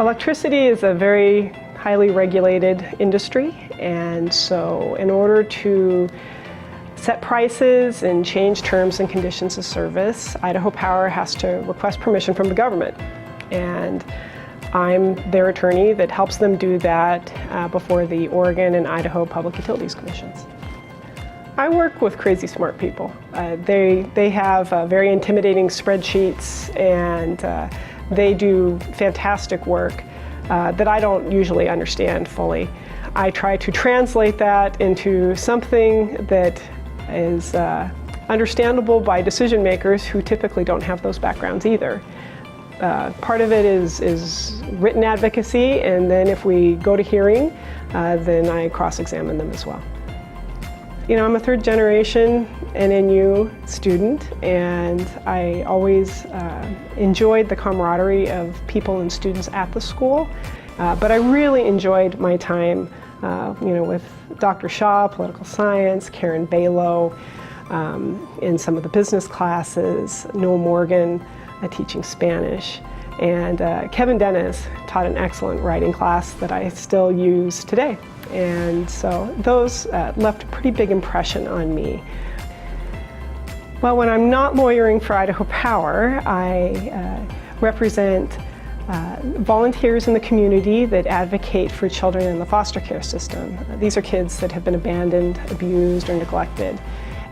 Electricity is a very highly regulated industry, and so in order to set prices and change terms and conditions of service, Idaho Power has to request permission from the government. And I'm their attorney that helps them do that before the Oregon and Idaho Public Utilities Commissions. I work with crazy smart people. They have very intimidating spreadsheets, and they do fantastic work that I don't usually understand fully. I try to translate that into something that is understandable by decision makers who typically don't have those backgrounds either. Part of it is written advocacy, and then if we go to hearing, then I cross-examine them as well. You know, I'm a third generation NNU student, and I always enjoyed the camaraderie of people and students at the school, but I really enjoyed my time with Dr. Shaw, political science, Karen Balow, in some of the business classes, Noel Morgan, teaching Spanish, and Kevin Dennis taught an excellent writing class that I still use today. And so those left a pretty big impression on me. Well, when I'm not lawyering for Idaho Power, I represent volunteers in the community that advocate for children in the foster care system. These are kids that have been abandoned, abused, or neglected.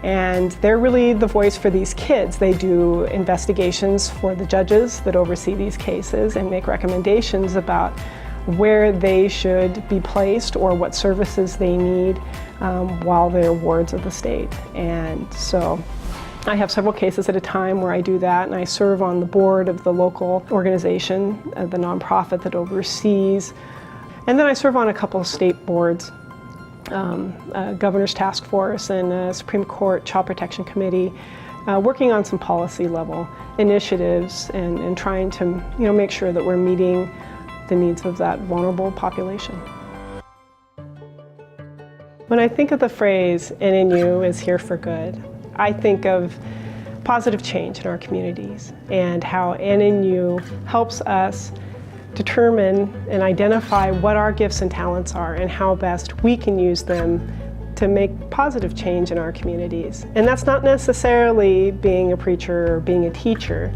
And they're really the voice for these kids. They do investigations for the judges that oversee these cases and make recommendations about where they should be placed or what services they need while they're wards of the state. And so I have several cases at a time where I do that, and I serve on the board of the local organization, the nonprofit that oversees. And then I serve on a couple of state boards, a governor's task force and a Supreme Court Child Protection Committee, working on some policy level initiatives and trying to make sure that we're meeting the needs of that vulnerable population. When I think of the phrase NNU is here for good, I think of positive change in our communities and how NNU helps us determine and identify what our gifts and talents are and how best we can use them to make positive change in our communities. And that's not necessarily being a preacher or being a teacher.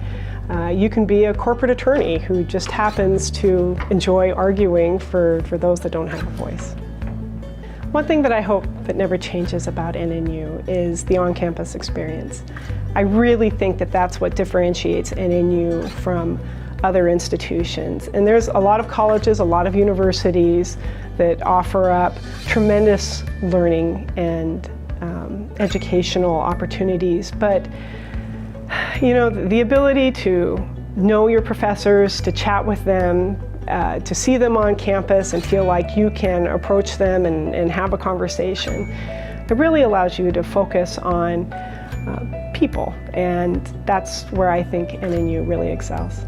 You can be a corporate attorney who just happens to enjoy arguing for those that don't have a voice. One thing that I hope that never changes about NNU is the on-campus experience. I really think that that's what differentiates NNU from other institutions. And there's a lot of colleges, a lot of universities that offer up tremendous learning and educational opportunities. But the ability to know your professors, to chat with them, to see them on campus and feel like you can approach them and have a conversation, it really allows you to focus on people. And that's where I think NNU really excels.